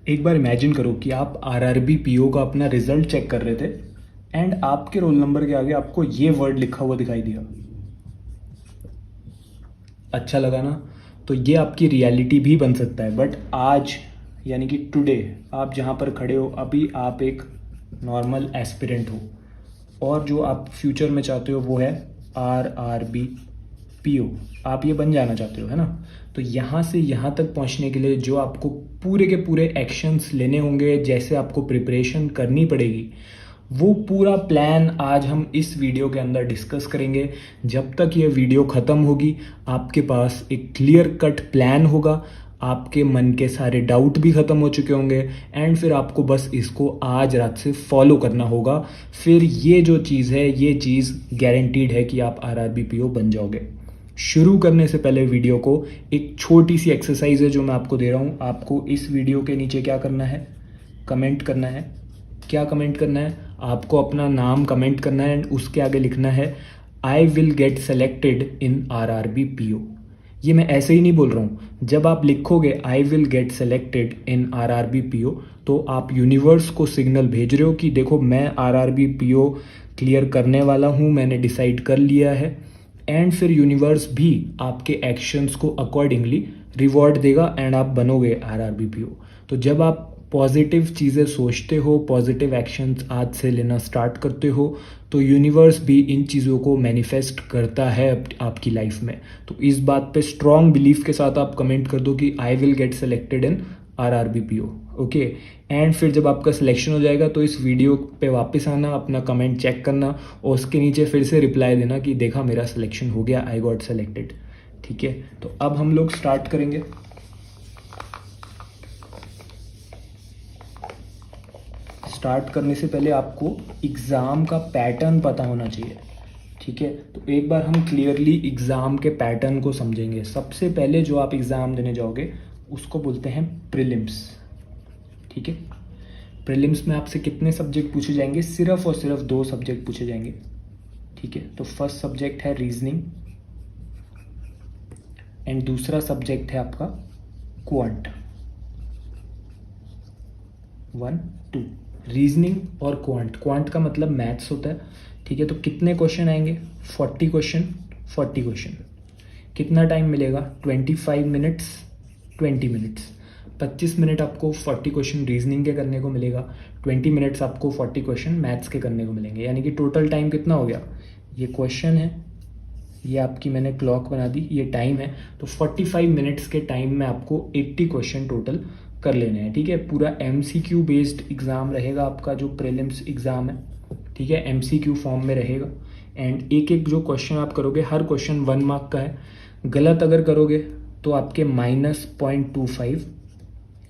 एक बार इमेजिन करो कि आप आरआरबी पीओ का अपना रिजल्ट चेक कर रहे थे एंड आपके रोल नंबर के आगे आपको ये वर्ड लिखा हुआ दिखाई दिया। अच्छा लगा ना? तो ये आपकी रियलिटी भी बन सकता है, बट आज यानी कि टुडे आप जहाँ पर खड़े हो अभी आप एक नॉर्मल एस्पिरेंट हो, और जो आप फ्यूचर में चाहते हो वो है आरआरबी पीओ। आप ये बन जाना चाहते हो, है ना? तो यहाँ से यहाँ तक पहुँचने के लिए जो आपको पूरे के पूरे एक्शंस लेने होंगे, जैसे आपको प्रिपरेशन करनी पड़ेगी, वो पूरा प्लान आज हम इस वीडियो के अंदर डिस्कस करेंगे। जब तक ये वीडियो ख़त्म होगी आपके पास एक क्लियर कट प्लान होगा, आपके मन के सारे डाउट भी ख़त्म हो चुके होंगे एंड फिर आपको बस इसको आज रात से फॉलो करना होगा। फिर ये जो चीज़ है, ये चीज़ गारंटीड है कि आप आरआरबी पीओ बन जाओगे। शुरू करने से पहले वीडियो को एक छोटी सी एक्सरसाइज है जो मैं आपको दे रहा हूँ। आपको इस वीडियो के नीचे क्या करना है? कमेंट करना है। क्या कमेंट करना है? आपको अपना नाम कमेंट करना है एंड उसके आगे लिखना है I will get selected in RRB PO. ये मैं ऐसे ही नहीं बोल रहा हूँ। जब आप लिखोगे I will get selected in RRB PO तो आप यूनिवर्स को सिग्नल भेज रहे हो कि देखो मैं आरआरबी पीओ क्लियर करने वाला हूँ, मैंने डिसाइड कर लिया है। एंड फिर यूनिवर्स भी आपके एक्शंस को अकॉर्डिंगली रिवॉर्ड देगा एंड आप बनोगे आरआरबी पीओ। तो जब आप पॉजिटिव चीज़ें सोचते हो, पॉजिटिव एक्शंस आज से लेना स्टार्ट करते हो, तो यूनिवर्स भी इन चीज़ों को मैनिफेस्ट करता है आपकी लाइफ में। तो इस बात पे स्ट्रॉन्ग बिलीफ के साथ आप कमेंट कर दो कि I will get selected in RRB PO. Okay, and फिर जब आपका सिलेक्शन हो जाएगा तो इस वीडियो पे वापस आना, अपना कमेंट चेक करना और उसके नीचे फिर से रिप्लाई देना कि देखा मेरा सिलेक्शन हो गया, आई गॉट सेलेक्टेड। ठीक है, तो अब हम लोग स्टार्ट करेंगे। स्टार्ट करने से पहले आपको एग्ज़ाम का पैटर्न पता होना चाहिए। ठीक है, तो एक बार हम क्लियरली एग्ज़ाम के पैटर्न को समझेंगे। सबसे पहले जो आप एग्ज़ाम देने जाओगे उसको बोलते हैं प्रीलिम्स। ठीक है, प्रीलिम्स में आपसे कितने सब्जेक्ट पूछे जाएंगे? सिर्फ और सिर्फ 2 सब्जेक्ट पूछे जाएंगे। ठीक है, तो फर्स्ट सब्जेक्ट है रीजनिंग एंड दूसरा सब्जेक्ट है आपका क्वांट। 1 2 रीजनिंग और क्वांट। क्वांट का मतलब मैथ्स होता है। ठीक है, तो कितने क्वेश्चन आएंगे? 40 क्वेश्चन। 40 क्वेश्चन। कितना टाइम मिलेगा? 25 मिनट्स। 20 मिनट्स। 25 मिनट आपको 40 क्वेश्चन रीजनिंग के करने को मिलेगा, 20 मिनट्स आपको 40 क्वेश्चन मैथ्स के करने को मिलेंगे। यानी कि टोटल टाइम कितना हो गया? ये क्वेश्चन है, ये आपकी मैंने क्लॉक बना दी, ये टाइम है। तो 45 मिनट्स के टाइम में आपको 80 क्वेश्चन टोटल कर लेने हैं। ठीक है, पूरा एमसीक्यू बेस्ड एग्ज़ाम रहेगा आपका जो प्रीलिम्स एग्ज़ाम है। ठीक है, एमसीक्यू फॉर्म में रहेगा एंड एक एक जो क्वेश्चन आप करोगे, हर क्वेश्चन 1 मार्क का है। गलत अगर करोगे तो आपके -0.25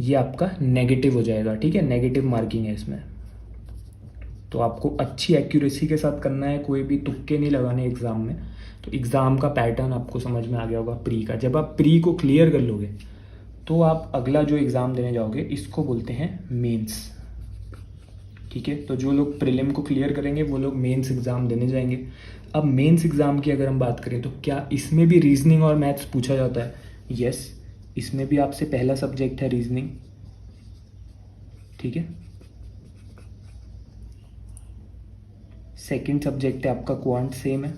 ये आपका नेगेटिव हो जाएगा। ठीक है, नेगेटिव मार्किंग है इसमें। तो आपको अच्छी एक्यूरेसी के साथ करना है, कोई भी तुक्के नहीं लगाने एग्ज़ाम में। तो एग्ज़ाम का पैटर्न आपको समझ में आ गया होगा प्री का। जब आप प्री को क्लियर कर लोगे तो आप अगला जो एग्ज़ाम देने जाओगे इसको बोलते हैं मेंस। ठीक है, तो जो लोग प्रीलिम को क्लियर करेंगे वो लोग मेंस एग्ज़ाम देने जाएंगे। अब मेंस एग्ज़ाम की अगर हम बात करें तो क्या इसमें भी रीजनिंग और मैथ्स पूछा जाता है? यस, इसमें भी आपसे पहला सब्जेक्ट है रीजनिंग। ठीक है, सेकंड सब्जेक्ट है आपका क्वांट, सेम है।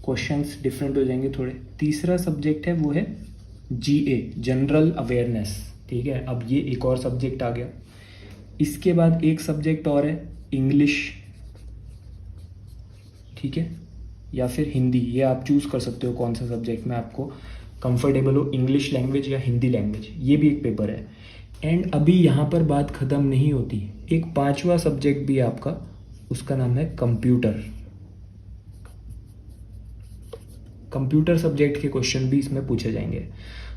क्वेश्चंस डिफरेंट हो जाएंगे थोड़े। तीसरा सब्जेक्ट है वो है जीए, जनरल अवेयरनेस। ठीक है, अब ये एक और सब्जेक्ट आ गया। इसके बाद एक सब्जेक्ट और है इंग्लिश। ठीक है, या फिर हिंदी, ये आप चूज़ कर सकते हो कौन सा सब्जेक्ट में आपको कंफर्टेबल हो, इंग्लिश लैंग्वेज या हिंदी लैंग्वेज। ये भी एक पेपर है। एंड अभी यहाँ पर बात ख़त्म नहीं होती, एक 5वां सब्जेक्ट भी है आपका, उसका नाम है कंप्यूटर। कंप्यूटर सब्जेक्ट के क्वेश्चन भी इसमें पूछे जाएंगे।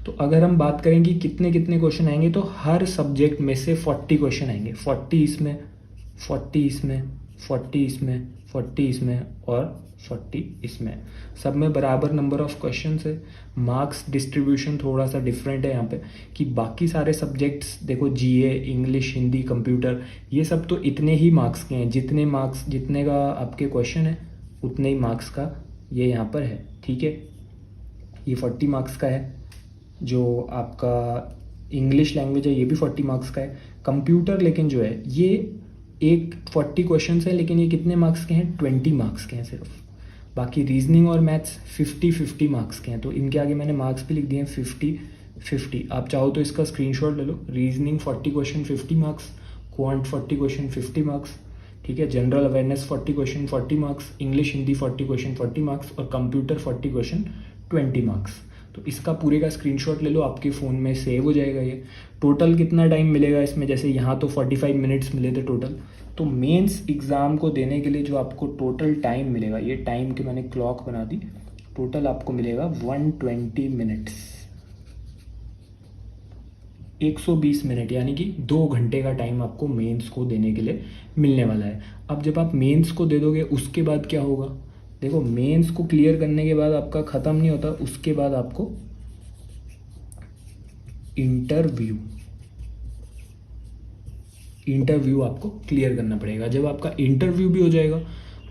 तो अगर हम बात करेंगे कितने कितने क्वेश्चन आएंगे, तो हर सब्जेक्ट में से 40 क्वेश्चन आएंगे। 40 इसमें, 40 इसमें, 40 इसमें, 40 इसमें और 40 इसमें। सब में बराबर नंबर ऑफ क्वेश्चंस है। मार्क्स डिस्ट्रीब्यूशन थोड़ा सा डिफरेंट है यहाँ पे कि बाकी सारे सब्जेक्ट्स देखो, जीए, इंग्लिश, हिंदी, कंप्यूटर, ये सब तो इतने ही मार्क्स के हैं। जितने का आपके क्वेश्चन है उतने ही मार्क्स का ये यहाँ पर है। ठीक है, ये 40 मार्क्स का है जो आपका इंग्लिश लैंग्वेज है ये भी 40 मार्क्स का है। कंप्यूटर लेकिन जो है ये एक 40 क्वेश्चन है, लेकिन ये कितने मार्क्स के हैं, 20 मार्क्स के हैं सिर्फ। बाकी रीजनिंग और मैथ्स 50-50 मार्क्स के हैं, तो इनके आगे मैंने मार्क्स भी लिख दिए हैं 50-50। आप चाहो तो इसका स्क्रीनशॉट ले लो। Reasoning 40 question 50 marks, quant 40 question 50 marks, ठीक है। General awareness 40 question 40 marks, English Hindi 40 question 40 marks और कंप्यूटर 40 क्वेश्चन 20 मार्क्स। तो इसका पूरे का स्क्रीनशॉट ले लो, आपके फ़ोन में सेव हो जाएगा ये। टोटल कितना टाइम मिलेगा इसमें, जैसे यहाँ तो 45 मिनट्स मिले थे टोटल, तो मेंस एग्ज़ाम को देने के लिए जो आपको टोटल टाइम मिलेगा, ये टाइम की मैंने क्लॉक बना दी, टोटल आपको मिलेगा 120 मिनट्स, 120 मिनट, यानी कि 2 घंटे का टाइम आपको मेंस को देने के लिए मिलने वाला है। अब जब आप मेंस को दे दोगे उसके बाद क्या होगा, देखो मेंस को क्लियर करने के बाद आपका ख़त्म नहीं होता, उसके बाद आपको इंटरव्यू आपको क्लियर करना पड़ेगा। जब आपका इंटरव्यू भी हो जाएगा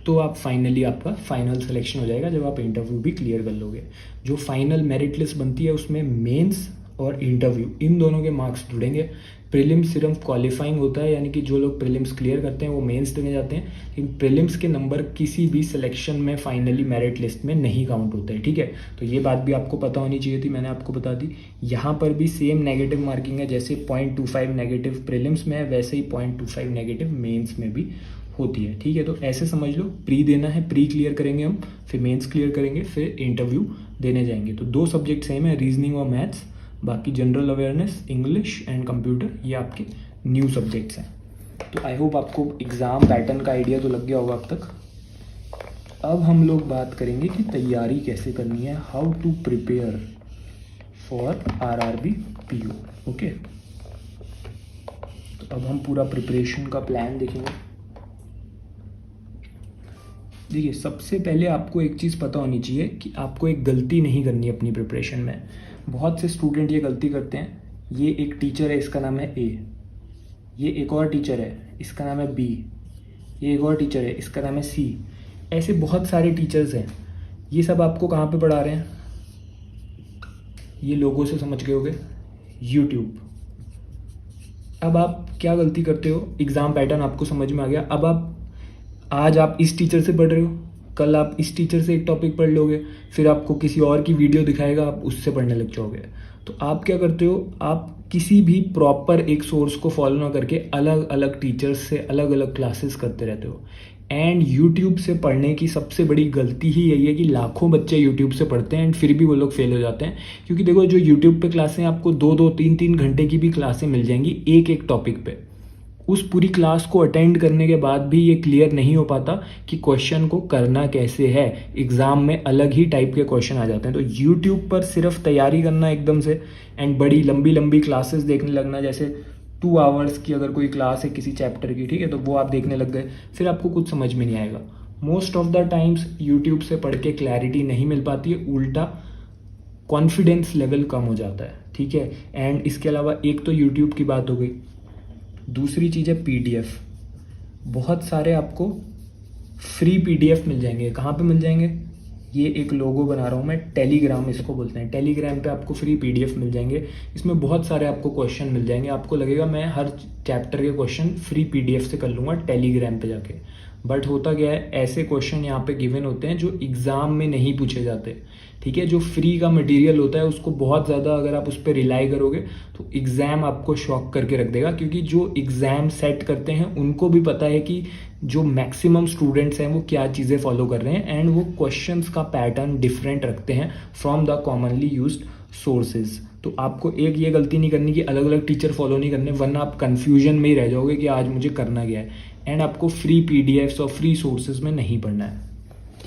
तो आप फाइनली आपका फाइनल सिलेक्शन हो जाएगा, जब आप इंटरव्यू भी क्लियर कर लोगे। जो फाइनल मेरिट लिस्ट बनती है उसमें मेंस और इंटरव्यू इन दोनों के मार्क्स जुड़ेंगे। प्रीलिम्स सिर्फ क्वालिफाइंग होता है, यानी कि जो लोग प्रीलिम्स क्लियर करते हैं वो मेंस देने जाते हैं, लेकिन प्रीलिम्स के नंबर किसी भी सिलेक्शन में फाइनली मेरिट लिस्ट में नहीं काउंट होते हैं, ठीक है। तो ये बात भी आपको पता होनी चाहिए थी, मैंने आपको बता दी। यहाँ पर भी सेम नेगेटिव मार्किंग है, जैसे 0.25 नेगेटिव प्रीलिम्स में है वैसे ही 0.25 नेगेटिव मेंस में भी होती है, ठीक है। तो ऐसे समझ लो, प्री देना है, प्री क्लियर करेंगे हम, फिर मेंस क्लियर करेंगे, फिर इंटरव्यू देने जाएंगे। तो 2 सब्जेक्ट सेम है, रीजनिंग और मैथ्स। बाकी general awareness, English and computer ये आपके न्यू सब्जेक्ट्स हैं। तो आई होप आपको एग्ज़ाम पैटर्न का आइडिया तो लग गया होगा अब तक। अब हम लोग बात करेंगे कि तैयारी कैसे करनी है, how to prepare for RRB PO, okay. तो अब हम पूरा प्रिपरेशन का प्लान देखेंगे। देखिए, सबसे पहले आपको एक चीज़ पता होनी चाहिए कि आपको एक गलती नहीं करनी है अपनी प्रिपरेशन में। बहुत से स्टूडेंट ये गलती करते हैं, ये एक टीचर है इसका नाम है ए, ये एक और टीचर है इसका नाम है बी, ये एक और टीचर है इसका नाम है सी, ऐसे बहुत सारे टीचर्स हैं। ये सब आपको कहाँ पे पढ़ा रहे हैं, ये लोगों से समझ गए होगे, यूट्यूब। अब आप क्या गलती करते हो, एग्ज़ाम पैटर्न आपको समझ में आ गया। अब आज आप इस टीचर से पढ़ रहे हो, कल आप इस टीचर से एक टॉपिक पढ़ लोगे, फिर आपको किसी और की वीडियो दिखाएगा, आप उससे पढ़ने लग जाओगे। तो आप क्या करते हो, आप किसी भी प्रॉपर एक सोर्स को फॉलो ना करके अलग अलग टीचर्स से अलग अलग क्लासेस करते रहते हो। एंड यूट्यूब से पढ़ने की सबसे बड़ी गलती ही यही है कि लाखों बच्चे यूट्यूब से पढ़ते हैं एंड फिर भी वो लोग फेल हो जाते हैं। क्योंकि देखो, जो यूट्यूब पे क्लासें आपको 2-2, 3-3 घंटे की भी क्लासें मिल जाएंगी एक एक टॉपिक पे, उस पूरी क्लास को अटेंड करने के बाद भी ये क्लियर नहीं हो पाता कि क्वेश्चन को करना कैसे है। एग्ज़ाम में अलग ही टाइप के क्वेश्चन आ जाते हैं। तो यूट्यूब पर सिर्फ तैयारी करना एकदम से एंड बड़ी लंबी लंबी क्लासेस देखने लगना, जैसे 2 आवर्स की अगर कोई क्लास है किसी चैप्टर की, ठीक है, तो वो आप देखने लग गए, फिर आपको कुछ समझ में नहीं आएगा। Most of the times YouTube से पढ़ के क्लैरिटी नहीं मिल पाती है, उल्टा कॉन्फिडेंस लेवल कम हो जाता है, ठीक है। एंड इसके अलावा एक तो यूट्यूब की बात हो गई, दूसरी चीज़ है पीडीएफ। बहुत सारे आपको फ्री पीडीएफ मिल जाएंगे। कहाँ पे मिल जाएंगे, ये एक लोगो बना रहा हूँ मैं, टेलीग्राम इसको बोलते हैं। टेलीग्राम पे आपको फ्री पीडीएफ मिल जाएंगे, इसमें बहुत सारे आपको क्वेश्चन मिल जाएंगे। आपको लगेगा मैं हर चैप्टर के क्वेश्चन फ्री पीडीएफ से कर लूँगा टेलीग्राम पे जाके, बट होता क्या है, ऐसे क्वेश्चन यहाँ पे गिवन होते हैं जो एग्ज़ाम में नहीं पूछे जाते, ठीक है। जो फ्री का मटेरियल होता है उसको बहुत ज़्यादा अगर आप उस पर रिलाई करोगे तो एग्ज़ाम आपको शॉक करके रख देगा। क्योंकि जो एग्ज़ाम सेट करते हैं उनको भी पता है कि जो मैक्सिमम स्टूडेंट्स हैं वो क्या चीज़ें फॉलो कर रहे हैं, एंड वो क्वेश्चंस का पैटर्न डिफरेंट रखते हैं from the commonly used sources. तो आपको एक ये गलती नहीं करनी कि अलग अलग टीचर फॉलो नहीं करने, वरना आप कन्फ्यूजन में ही रह जाओगे कि आज मुझे करना क्या है। एंड आपको फ्री पीडीएफ्स और फ्री सोर्सेज में नहीं पढ़ना है,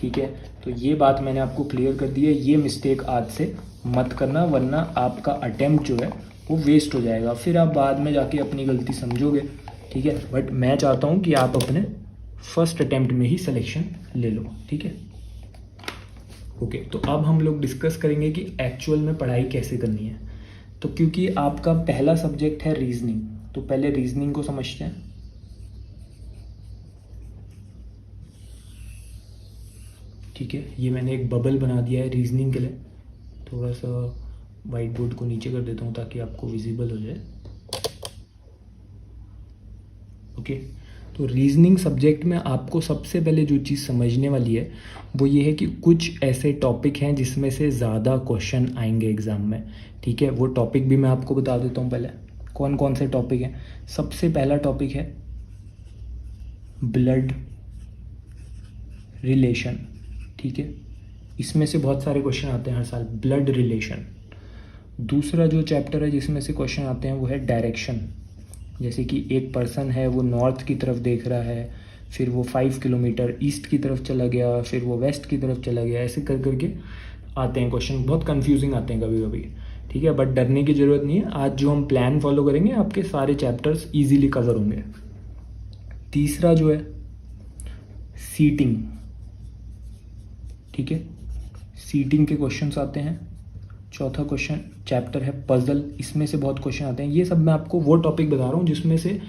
ठीक है। तो ये बात मैंने आपको क्लियर कर दी है, ये मिस्टेक आज से मत करना, वरना आपका अटेम्प्ट जो है वो वेस्ट हो जाएगा, फिर आप बाद में जाके अपनी गलती समझोगे, ठीक है। बट मैं चाहता हूँ कि आप अपने फर्स्ट अटेम्प्ट में ही सिलेक्शन ले लो, ठीक है। ओके, तो अब हम लोग डिस्कस करेंगे कि एक्चुअल में पढ़ाई कैसे करनी है। तो क्योंकि आपका पहला सब्जेक्ट है रीजनिंग, तो पहले रीजनिंग को समझते हैं। ठीक है, ये मैंने एक बबल बना दिया है रीजनिंग के लिए, थोड़ा सा वाइट बोर्ड को नीचे कर देता हूँ ताकि आपको विजिबल हो जाए। ओके, तो रीजनिंग सब्जेक्ट में आपको सबसे पहले जो चीज़ समझने वाली है वो ये है कि कुछ ऐसे टॉपिक हैं जिसमें से ज़्यादा क्वेश्चन आएंगे एग्ज़ाम में। ठीक है, वो टॉपिक भी मैं आपको बता देता हूँ पहले कौन कौन से टॉपिक हैं। सबसे पहला टॉपिक है ब्लड रिलेशन। ठीक है, इसमें से बहुत सारे क्वेश्चन आते हैं हर साल, ब्लड रिलेशन। दूसरा जो चैप्टर है जिसमें से क्वेश्चन आते हैं वो है डायरेक्शन। जैसे कि एक पर्सन है, वो नॉर्थ की तरफ देख रहा है, फिर वो 5 किलोमीटर ईस्ट की तरफ चला गया, फिर वो वेस्ट की तरफ चला गया, ऐसे कर करके आते हैं क्वेश्चन। बहुत कंफ्यूजिंग आते हैं कभी कभी। ठीक है, बट डरने की ज़रूरत नहीं है। आज जो हम प्लान फॉलो करेंगे आपके सारे चैप्टर्स ईजीली कवर होंगे। तीसरा जो है सीटिंग। ठीक है, सीटिंग के क्वेश्चंस आते हैं। चौथा क्वेश्चन चैप्टर है पजल, इसमें से बहुत क्वेश्चन आते हैं। ये सब मैं आपको वो टॉपिक बता रहा हूँ जिसमें से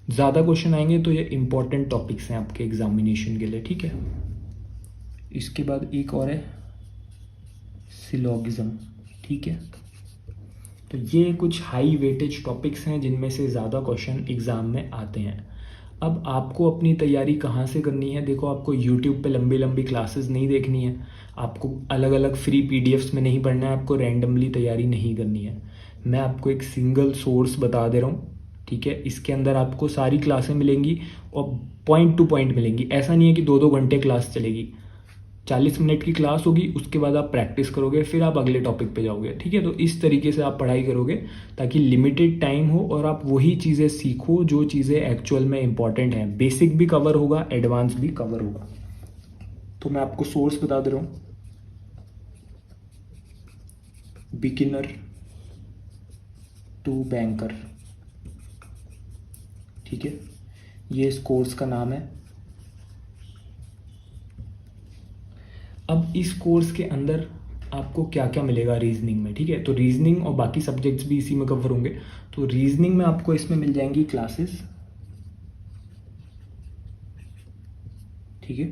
ज़्यादा क्वेश्चन आएंगे, तो ये इंपॉर्टेंट टॉपिक्स हैं आपके एग्जामिनेशन के लिए। ठीक है, इसके बाद एक और है सिलोगिज्म। ठीक है, तो ये कुछ हाई वेटेज टॉपिक्स हैं जिनमें से ज़्यादा क्वेश्चन एग्ज़ाम में आते हैं। अब आपको अपनी तैयारी कहाँ से करनी है? देखो, आपको यूट्यूब पे लंबी लंबी क्लासेस नहीं देखनी है, आपको अलग अलग फ्री पीडीएफ्स में नहीं पढ़ना है, आपको रैंडमली तैयारी नहीं करनी है। मैं आपको एक सिंगल सोर्स बता दे रहा हूँ। ठीक है, इसके अंदर आपको सारी क्लासें मिलेंगी और पॉइंट टू पॉइंट मिलेंगी। ऐसा नहीं है कि 2-2 घंटे क्लास चलेगी। 40 मिनट की क्लास होगी, उसके बाद आप प्रैक्टिस करोगे, फिर आप अगले टॉपिक पे जाओगे। ठीक है, तो इस तरीके से आप पढ़ाई करोगे ताकि लिमिटेड टाइम हो और आप वही चीज़ें सीखो जो चीज़ें एक्चुअल में इंपॉर्टेंट हैं। बेसिक भी कवर होगा, एडवांस भी कवर होगा। तो मैं आपको सोर्स बता दे रहा हूँ, बिगिनर टू बैंकर। ठीक है, ये इस कोर्स का नाम है। अब इस कोर्स के अंदर आपको क्या क्या मिलेगा रीजनिंग में? ठीक है, तो रीजनिंग और बाकी सब्जेक्ट्स भी इसी में कवर होंगे। तो रीजनिंग में आपको इसमें मिल जाएंगी क्लासेस। ठीक है,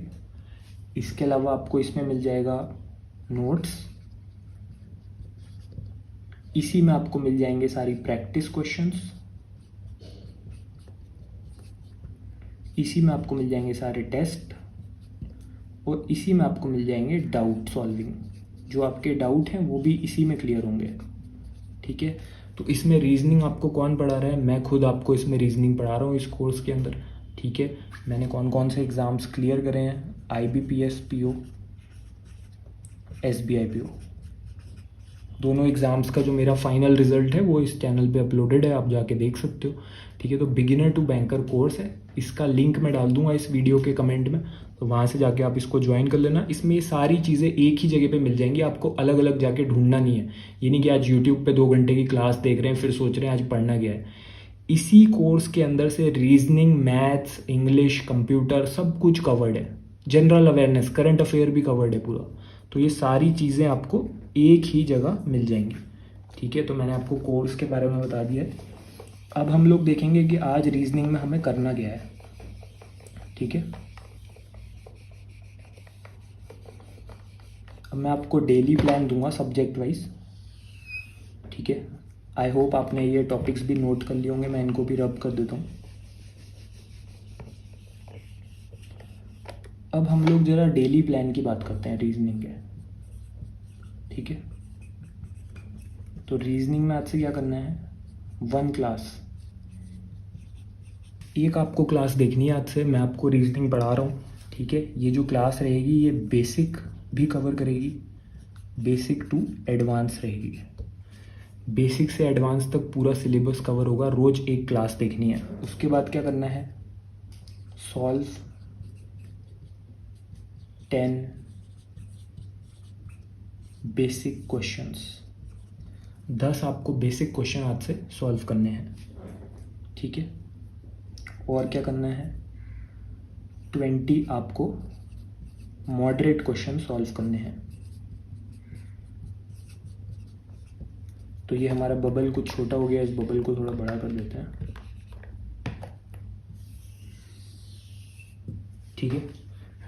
इसके अलावा आपको इसमें मिल जाएगा नोट्स। इसी में आपको मिल जाएंगे सारी प्रैक्टिस क्वेश्चंस। इसी में आपको मिल जाएंगे सारे टेस्ट और इसी में आपको मिल जाएंगे डाउट सॉल्विंग। जो आपके डाउट हैं वो भी इसी में क्लियर होंगे। ठीक है, तो इसमें रीजनिंग आपको कौन पढ़ा रहा है? मैं खुद आपको इसमें रीजनिंग पढ़ा रहा हूँ इस कोर्स के अंदर। ठीक है, मैंने कौन कौन से एग्ज़ाम्स क्लियर करे हैं, IBPS PO, SBI PO, दोनों एग्ज़ाम्स का जो मेरा फाइनल रिजल्ट है वो इस चैनल पे अपलोडेड है, आप जाके देख सकते हो। ठीक है, तो बिगिनर टू बैंकर कोर्स है, इसका लिंक मैं डाल दूंगा इस वीडियो के कमेंट में, तो वहाँ से जाके आप इसको ज्वाइन कर लेना। इसमें ये सारी चीज़ें एक ही जगह पे मिल जाएंगी, आपको अलग अलग जाके ढूंढना नहीं है। ये नहीं कि आज यूट्यूब पे 2 घंटे की क्लास देख रहे हैं फिर सोच रहे हैं आज पढ़ना क्या है। इसी कोर्स के अंदर से रीजनिंग, मैथ्स, इंग्लिश, कंप्यूटर सब कुछ कवर्ड है। जनरल अवेयरनेस, करंट अफेयर भी कवर्ड है पूरा। तो ये सारी चीज़ें आपको एक ही जगह मिल जाएंगी। ठीक है, तो मैंने आपको कोर्स के बारे में बता दिया है। अब हम लोग देखेंगे कि आज रीजनिंग में हमें करना क्या है। ठीक है, अब मैं आपको डेली प्लान दूंगा सब्जेक्ट वाइज। ठीक है, आई होप आपने ये टॉपिक्स भी नोट कर लिए होंगे, मैं इनको भी रब कर देता हूँ। अब हम लोग ज़रा डेली प्लान की बात करते हैं रीजनिंग के। ठीक है, तो रीजनिंग में आज से क्या करना है, 1 क्लास, एक आपको क्लास देखनी है आज से। मैं आपको रीजनिंग पढ़ा रहा हूँ। ठीक है, ये जो क्लास रहेगी ये बेसिक भी कवर करेगी, बेसिक टू एडवांस रहेगी। बेसिक से एडवांस तक पूरा सिलेबस कवर होगा, रोज एक क्लास देखनी है। उसके बाद क्या करना है, सॉल्व 10 बेसिक क्वेश्चंस। 10 आपको बेसिक क्वेश्चन आज से सॉल्व करने हैं। ठीक है, और क्या करना है, 20 आपको मॉडरेट क्वेश्चन सॉल्व करने हैं। तो ये हमारा बबल कुछ छोटा हो गया, इस बबल को थोड़ा बड़ा कर देते हैं। ठीक है,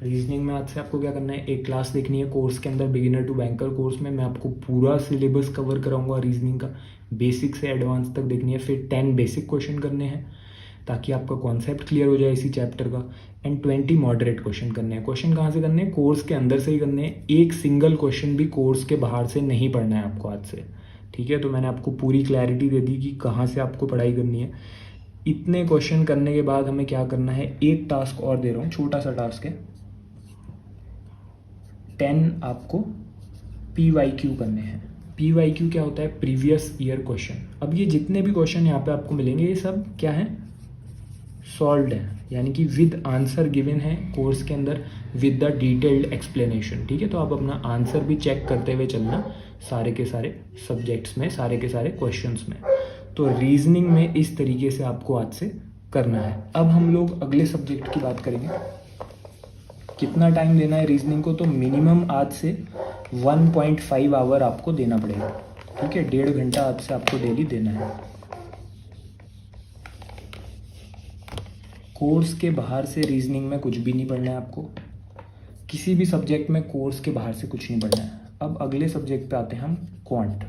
रीजनिंग में आज से आपको क्या करना है, एक क्लास देखनी है कोर्स के अंदर, बिगिनर टू बैंकर कोर्स में मैं आपको पूरा सिलेबस कवर कराऊंगा रीजनिंग का, बेसिक से एडवांस तक देखनी है। फिर 10 बेसिक क्वेश्चन करने हैं ताकि आपका कॉन्सेप्ट क्लियर हो जाए इसी चैप्टर का, एंड 20 मॉडरेट क्वेश्चन करने हैं। क्वेश्चन कहाँ से करने हैं, कोर्स के अंदर से ही करने हैं, एक सिंगल क्वेश्चन भी कोर्स के बाहर से नहीं पढ़ना है आपको आज से, ठीक है। तो मैंने आपको पूरी क्लैरिटी दे दी कि कहाँ से आपको पढ़ाई करनी है। इतने क्वेश्चन करने के बाद हमें क्या करना है, एक टास्क और दे रहा हूँ, छोटा सा टास्क है, 10 आपको PYQ करने हैं। PYQ क्या होता है, प्रीवियस ईयर क्वेश्चन। अब ये जितने भी क्वेश्चन यहाँ पे आपको मिलेंगे ये सब क्या है, सॉल्व्ड है, यानी कि विद आंसर गिवन है कोर्स के अंदर, विद द डिटेल्ड एक्सप्लेनेशन, ठीक है। तो आप अपना आंसर भी चेक करते हुए चलना सारे के सारे सब्जेक्ट्स में, सारे के सारे क्वेश्चंस में। तो रीजनिंग में इस तरीके से आपको आज से करना है। अब हम लोग अगले सब्जेक्ट की बात करेंगे। कितना टाइम देना है रीजनिंग को, तो मिनिमम आज से 1.5 आवर आपको देना पड़ेगा, ठीक है। 1.5 घंटा आज से आपको डेली देना है। कोर्स के बाहर से रीजनिंग में कुछ भी नहीं पढ़ना है आपको, किसी भी सब्जेक्ट में कोर्स के बाहर से कुछ नहीं पढ़ना है। अब अगले सब्जेक्ट पे आते हैं हम, क्वांट,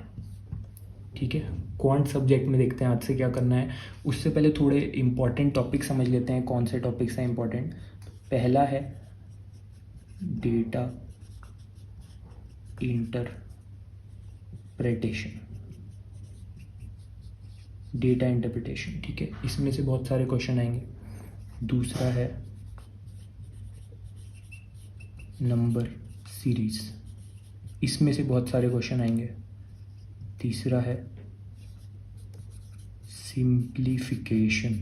ठीक है। क्वांट सब्जेक्ट में देखते हैं आज से क्या करना है। उससे पहले थोड़े इंपॉर्टेंट टॉपिक समझ लेते हैं, कौन से टॉपिक्स हैं इंपॉर्टेंट। पहला है डेटा इंटरप्रिटेशन, डेटा इंटरप्रिटेशन, ठीक है। इसमें से बहुत सारे क्वेश्चन आएंगे। दूसरा है नंबर सीरीज, इसमें से बहुत सारे क्वेश्चन आएंगे। तीसरा है सिंप्लीफिकेशन,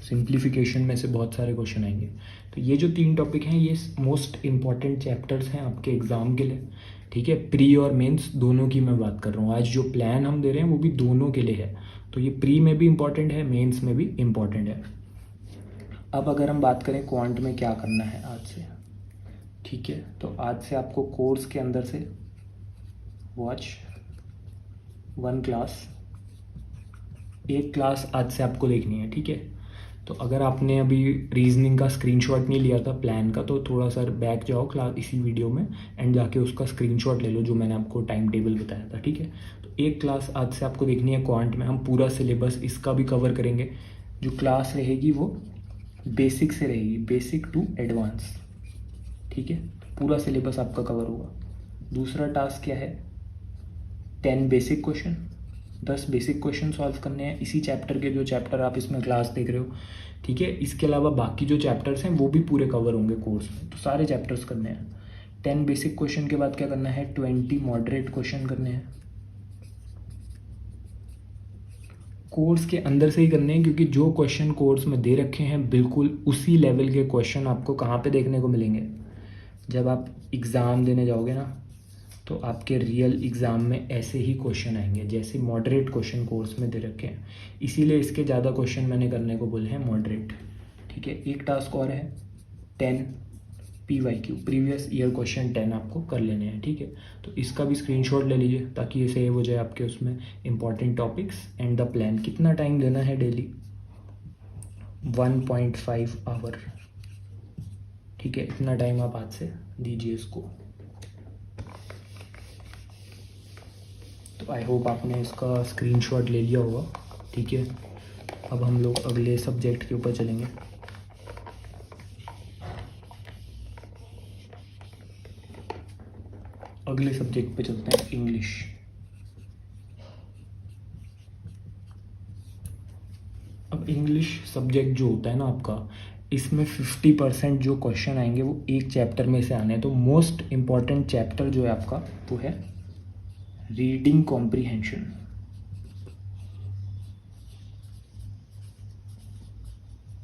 सिंप्लीफिकेशन में से बहुत सारे क्वेश्चन आएंगे। तो ये जो 3 टॉपिक हैं ये मोस्ट इम्पॉर्टेंट चैप्टर्स हैं आपके एग्ज़ाम के लिए, ठीक है। प्री और मेंस दोनों की मैं बात कर रहा हूँ। आज जो प्लान हम दे रहे हैं वो भी दोनों के लिए है, तो ये प्री में भी इम्पॉर्टेंट है, मेंस में भी इम्पॉर्टेंट है। अब अगर हम बात करें क्वांट में क्या करना है आज से, ठीक है। तो आज से आपको कोर्स के अंदर से वॉच 1 क्लास, एक क्लास आज से आपको देखनी है, ठीक है। तो अगर आपने अभी रीजनिंग का स्क्रीनशॉट नहीं लिया था प्लान का, तो थोड़ा सा बैक जाओ क्लास इसी वीडियो में एंड जाके उसका स्क्रीनशॉट ले लो जो मैंने आपको टाइम टेबल बताया था, ठीक है। तो एक क्लास आज से आपको देखनी है क्वांट में। हम पूरा सिलेबस इसका भी कवर करेंगे। जो क्लास रहेगी वो बेसिक से रहेगी, बेसिक टू एडवांस, ठीक है। पूरा सिलेबस आपका कवर होगा। दूसरा टास्क क्या है, 10 basic question, 10 basic question solve करने हैं इसी चैप्टर के, जो चैप्टर आप इसमें क्लास देख रहे हो, ठीक है। इसके अलावा बाकी जो चैप्टर्स हैं वो भी पूरे कवर होंगे कोर्स में, तो सारे चैप्टर्स करने हैं। 10 बेसिक क्वेश्चन के बाद क्या करना है, 20 मॉडरेट क्वेश्चन करने हैं। कोर्स के अंदर से ही करने हैं, क्योंकि जो क्वेश्चन कोर्स में दे रखे हैं बिल्कुल उसी लेवल के क्वेश्चन आपको कहाँ पे देखने को मिलेंगे, जब आप एग्ज़ाम देने जाओगे ना, तो आपके रियल एग्ज़ाम में ऐसे ही क्वेश्चन आएंगे जैसे मॉडरेट क्वेश्चन कोर्स में दे रखे हैं। इसीलिए इसके ज़्यादा क्वेश्चन मैंने करने को बोले हैं मॉडरेट, ठीक है। एक टास्क और है 10 PYQ, प्रीवियस ईयर क्वेश्चन 10 आपको कर लेने हैं, ठीक है। तो इसका भी स्क्रीनशॉट ले लीजिए ताकि ये सेव हो जाए आपके उसमें important topics and the plan. कितना टाइम देना है डेली, 1.5 आवर, ठीक है। इतना टाइम आप आज से दीजिए इसको। तो आई होप आपने इसका स्क्रीनशॉट ले लिया होगा, ठीक है। अब हम लोग अगले सब्जेक्ट के ऊपर चलेंगे। अगले सब्जेक्ट पे चलते हैं, इंग्लिश। अब इंग्लिश सब्जेक्ट जो होता है ना आपका, इसमें 50% जो क्वेश्चन आएंगे वो एक चैप्टर में से आने हैं। तो मोस्ट इम्पॉर्टेंट चैप्टर जो है आपका वो है रीडिंग कॉम्प्रीहेंशन,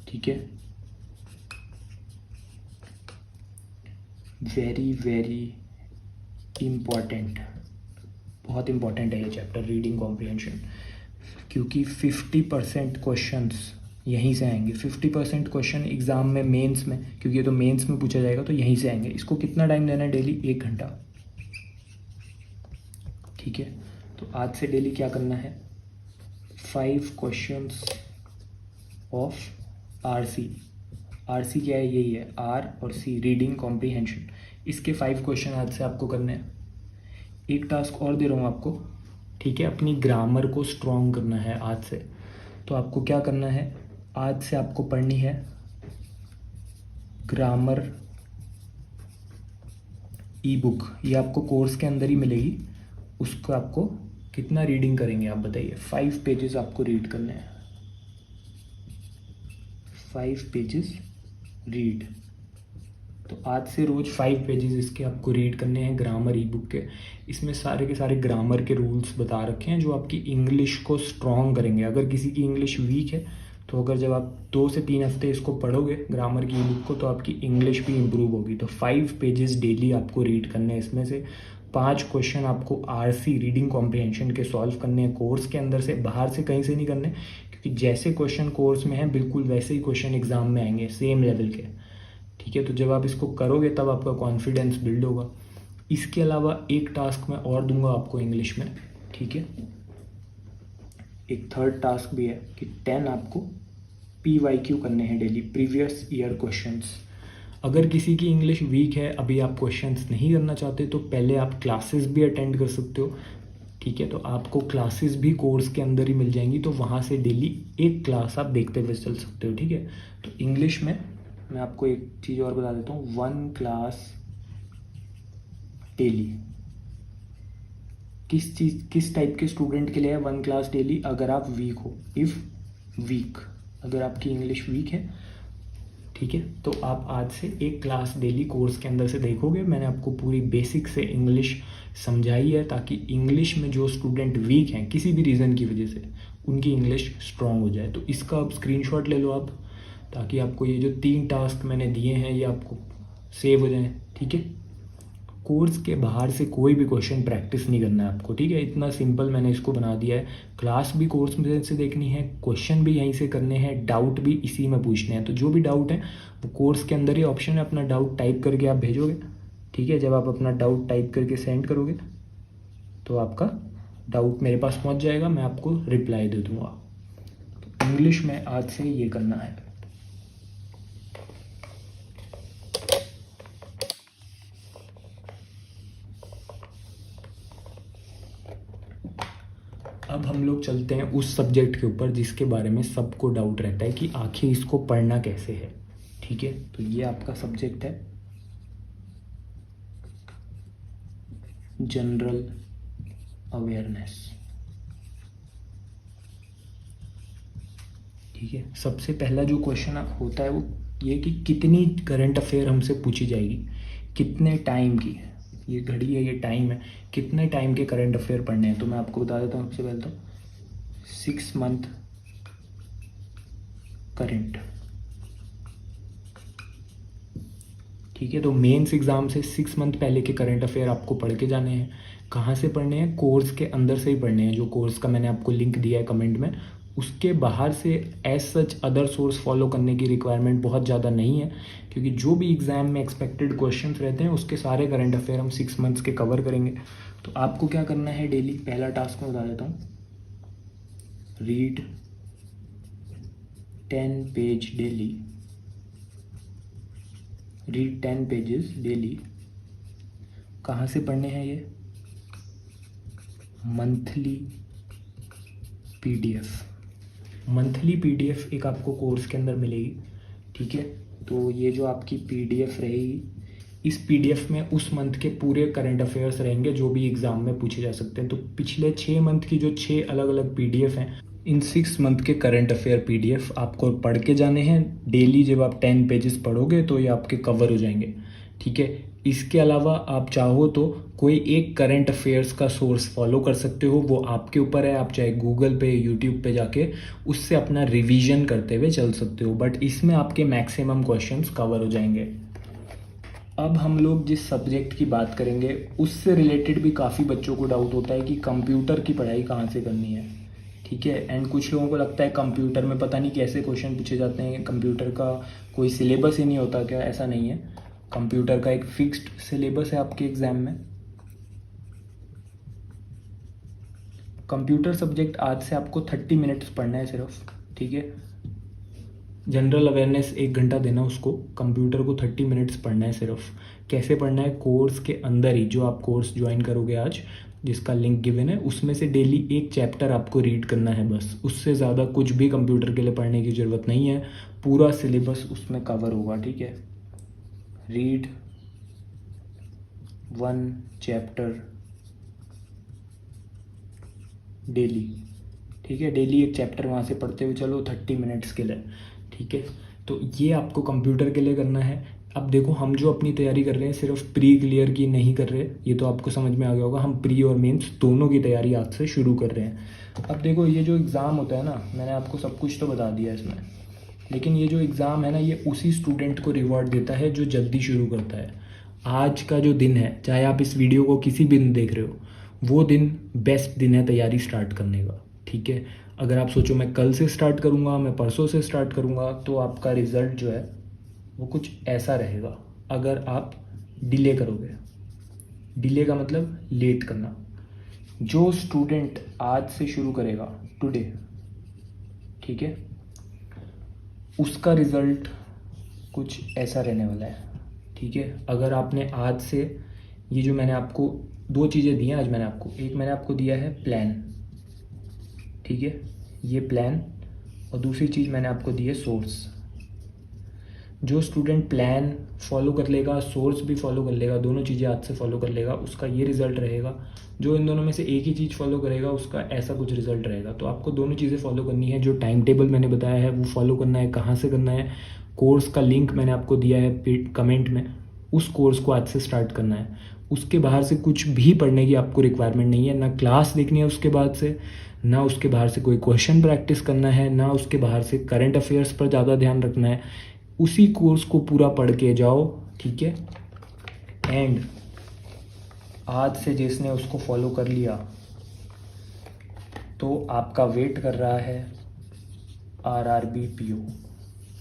ठीक है। वेरी वेरी इम्पॉर्टेंट, बहुत इम्पॉर्टेंट है ये चैप्टर रीडिंग कॉम्प्रीहेंशन, क्योंकि 50% क्वेश्चंस यहीं से आएंगे। 50% क्वेश्चन एग्ज़ाम में, मेंस में, क्योंकि ये तो मेंस में पूछा जाएगा, तो यहीं से आएंगे। इसको कितना टाइम देना है डेली, 1 घंटा, ठीक है। तो आज से डेली क्या करना है, 5 क्वेश्चंस ऑफ RC, RC क्या है, यही है, R और C, रीडिंग कॉम्प्रीहेंशन। इसके 5 क्वेश्चन आज से आपको करने हैं। एक टास्क और दे रहा हूँ आपको, ठीक है, अपनी ग्रामर को स्ट्रॉन्ग करना है आज से। तो आपको क्या करना है, आज से आपको पढ़नी है ग्रामर ई बुक। ये आपको कोर्स के अंदर ही मिलेगी। उसको आपको कितना रीडिंग करेंगे आप बताइए? 5 पेजेस आपको रीड करने हैं, 5 पेजेस रीड। तो आज से रोज़ 5 पेजेस इसके आपको रीड करने हैं ग्रामर ई बुक के। इसमें सारे के सारे ग्रामर के रूल्स बता रखे हैं जो आपकी इंग्लिश को स्ट्रॉन्ग करेंगे। अगर किसी की इंग्लिश वीक है तो अगर जब आप 2 से 3 हफ्ते इसको पढ़ोगे ग्रामर की ई बुक को, तो आपकी इंग्लिश भी इम्प्रूव होगी। तो 5 पेजेस डेली आपको रीड करने हैं। इसमें से 5 क्वेश्चन आपको RC, रीडिंग कॉम्प्रिहेंशन के सॉल्व करने हैं कोर्स के अंदर से, बाहर से कहीं से नहीं करने, क्योंकि जैसे क्वेश्चन कोर्स में है बिल्कुल वैसे ही क्वेश्चन एग्जाम में आएंगे, सेम लेवल के, ठीक है। तो जब आप इसको करोगे तब आपका कॉन्फिडेंस बिल्ड होगा। इसके अलावा एक टास्क मैं और दूंगा आपको इंग्लिश में, ठीक है। एक थर्ड टास्क भी है कि 10 आपको PYQ करने हैं डेली, प्रीवियस ईयर क्वेश्चंस। अगर किसी की इंग्लिश वीक है, अभी आप क्वेश्चंस नहीं करना चाहते, तो पहले आप क्लासेस भी अटेंड कर सकते हो, ठीक है। तो आपको क्लासेस भी कोर्स के अंदर ही मिल जाएंगी, तो वहाँ से डेली एक क्लास आप देखते हुए चल सकते हो, ठीक है। तो इंग्लिश में मैं आपको एक चीज़ और बता देता हूँ, 1 क्लास डेली। किस टाइप के स्टूडेंट के लिए है 1 क्लास डेली? अगर आप वीक हो, इफ़ वीक, अगर आपकी इंग्लिश वीक है, ठीक है, तो आप आज से एक क्लास डेली कोर्स के अंदर से देखोगे। मैंने आपको पूरी बेसिक से इंग्लिश समझाई है ताकि इंग्लिश में जो स्टूडेंट वीक हैं किसी भी रीज़न की वजह से, उनकी इंग्लिश स्ट्रांग हो जाए। तो इसका आप स्क्रीनशॉट ले लो आप, ताकि आपको ये जो 3 टास्क मैंने दिए हैं ये आपको सेव हो जाएं, ठीक है। कोर्स के बाहर से कोई भी क्वेश्चन प्रैक्टिस नहीं करना है आपको, ठीक है। इतना सिंपल मैंने इसको बना दिया है। क्लास भी कोर्स में से देखनी है, क्वेश्चन भी यहीं से करने हैं, डाउट भी इसी में पूछने हैं। तो जो भी डाउट है वो कोर्स के अंदर ही ऑप्शन है, अपना डाउट टाइप करके आप भेजोगे, ठीक है। जब आप अपना डाउट टाइप करके सेंड करोगे तो आपका डाउट मेरे पास पहुंच जाएगा, मैं आपको रिप्लाई दे दूंगा। तो इंग्लिश में आज से ये करना है। अब हम लोग चलते हैं उस सब्जेक्ट के ऊपर जिसके बारे में सबको डाउट रहता है कि आखिर इसको पढ़ना कैसे है, ठीक है। तो ये आपका सब्जेक्ट है जनरल अवेयरनेस, ठीक है। सबसे पहला जो क्वेश्चन होता है वो ये कि कितनी करंट अफेयर हमसे पूछी जाएगी, कितने टाइम की। ये घड़ी है, ये टाइम है, कितने टाइम के करंट अफेयर पढ़ने हैं। तो मैं आपको बता देता हूँ सबसे पहले तो 6 मंथ करंट, ठीक है। तो मेंस एग्जाम से 6 मंथ पहले के करंट अफेयर आपको पढ़ के जाने हैं। कहाँ से पढ़ने हैं? कोर्स के अंदर से ही पढ़ने हैं। जो कोर्स का मैंने आपको लिंक दिया है कमेंट में, उसके बाहर से as such other source follow करने की रिक्वायरमेंट बहुत ज़्यादा नहीं है, क्योंकि जो भी एग्ज़ाम में एक्सपेक्टेड क्वेश्चंस रहते हैं उसके सारे करंट अफेयर हम 6 मंथ्स के कवर करेंगे। तो आपको क्या करना है डेली? पहला टास्क मैं बता देता हूँ, read 10 page daily, read 10 pages daily. कहाँ से पढ़ने हैं ये? मंथली PDF, मंथली PDF एक आपको कोर्स के अंदर मिलेगी, ठीक है। तो ये जो आपकी PDF रहेगी, इस PDF में उस मंथ के पूरे करंट अफेयर्स रहेंगे जो भी एग्ज़ाम में पूछे जा सकते हैं। तो पिछले 6 मंथ की जो 6 अलग अलग PDF हैं, इन 6 मंथ के करंट अफेयर PDF आपको पढ़ के जाने हैं डेली। जब आप 10 पेजेस पढ़ोगे तो ये आपके कवर हो जाएंगे, ठीक है। इसके अलावा आप चाहो तो कोई एक करंट अफेयर्स का सोर्स फॉलो कर सकते हो, वो आपके ऊपर है। आप चाहे गूगल पे, यूट्यूब पे जाके उससे अपना रिवीजन करते हुए चल सकते हो, बट इसमें आपके मैक्सिमम क्वेश्चंस कवर हो जाएंगे। अब हम लोग जिस सब्जेक्ट की बात करेंगे उससे रिलेटेड भी काफ़ी बच्चों को डाउट होता है कि कंप्यूटर की पढ़ाई कहाँ से करनी है, ठीक है। एंड कुछ लोगों को लगता है कंप्यूटर में पता नहीं कैसे क्वेश्चन पूछे जाते हैं, कंप्यूटर का कोई सिलेबस ही नहीं होता क्या? ऐसा नहीं है, कंप्यूटर का एक फिक्स्ड सिलेबस है आपके एग्ज़ाम में। कंप्यूटर सब्जेक्ट आज से आपको 30 मिनट्स पढ़ना है सिर्फ, ठीक है। जनरल अवेयरनेस 1 घंटा देना उसको, कंप्यूटर को 30 मिनट्स पढ़ना है सिर्फ। कैसे पढ़ना है, कोर्स के अंदर ही, जो आप कोर्स ज्वाइन करोगे आज जिसका लिंक गिवन है उसमें से डेली एक चैप्टर आपको रीड करना है बस। उससे ज़्यादा कुछ भी कंप्यूटर के लिए पढ़ने की ज़रूरत नहीं है, पूरा सिलेबस उसमें कवर होगा, ठीक है। रीड 1 चैप्टर डेली, ठीक है। डेली एक चैप्टर वहाँ से पढ़ते हुए चलो 30 मिनट्स के लिए, ठीक है। तो ये आपको कंप्यूटर के लिए करना है। अब देखो, हम जो अपनी तैयारी कर रहे हैं सिर्फ प्री क्लियर की नहीं कर रहे, ये तो आपको समझ में आ गया होगा। हम प्री और मेंस दोनों की तैयारी आज से शुरू कर रहे हैं। अब देखो, ये जो एग्ज़ाम होता है ना, मैंने आपको सब कुछ तो बता दिया इसमें, लेकिन ये जो एग्ज़ाम है ना, ये उसी स्टूडेंट को रिवॉर्ड देता है जो जल्दी शुरू करता है। आज का जो दिन है, चाहे आप इस वीडियो को किसी भी दिन देख रहे हो, वो दिन बेस्ट दिन है तैयारी स्टार्ट करने का, ठीक है। अगर आप सोचो मैं कल से स्टार्ट करूँगा, मैं परसों से स्टार्ट करूँगा, तो आपका रिज़ल्ट जो है वो कुछ ऐसा रहेगा। अगर आप डिले करोगे, डिले का मतलब लेट करना। जो स्टूडेंट आज से शुरू करेगा टुडे, ठीक है, उसका रिज़ल्ट कुछ ऐसा रहने वाला है, ठीक है। अगर आपने आज से, ये जो मैंने आपको 2 चीज़ें दी हैं आज मैंने आपको, एक मैंने आपको दिया है प्लान, ठीक है, ये प्लान, और दूसरी चीज़ मैंने आपको दी है सोर्स। जो स्टूडेंट प्लान फॉलो कर लेगा, सोर्स भी फॉलो कर लेगा, दोनों चीज़ें आज से फॉलो कर लेगा, उसका ये रिज़ल्ट रहेगा। जो इन दोनों में से एक ही चीज़ फॉलो करेगा, उसका ऐसा कुछ रिज़ल्ट रहेगा। तो आपको दोनों चीज़ें फॉलो करनी है। जो टाइम टेबल मैंने बताया है वो फॉलो करना है। कहाँ से करना है, कोर्स का लिंक मैंने आपको दिया है कमेंट में, उस कोर्स को आज से स्टार्ट करना है। उसके बाहर से कुछ भी पढ़ने की आपको रिक्वायरमेंट नहीं है, ना क्लास देखनी है उसके बाद से, ना उसके बाहर से कोई क्वेश्चन प्रैक्टिस करना है, ना उसके बाहर से करंट अफेयर्स पर ज़्यादा ध्यान रखना है। उसी कोर्स को पूरा पढ़ के जाओ, ठीक है। एंड आज से जिसने उसको फॉलो कर लिया, तो आपका वेट कर रहा है आरआरबी पीओ।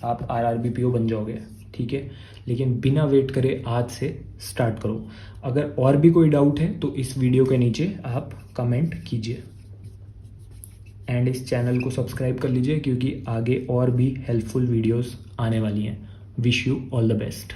आप आरआरबी पीओ बन जाओगे, ठीक है। लेकिन बिना वेट करे आज से स्टार्ट करो। अगर और भी कोई डाउट है तो इस वीडियो के नीचे आप कमेंट कीजिए, एंड इस चैनल को सब्सक्राइब कर लीजिए क्योंकि आगे और भी हेल्पफुल वीडियोस आने वाली हैं। Wish you all the best.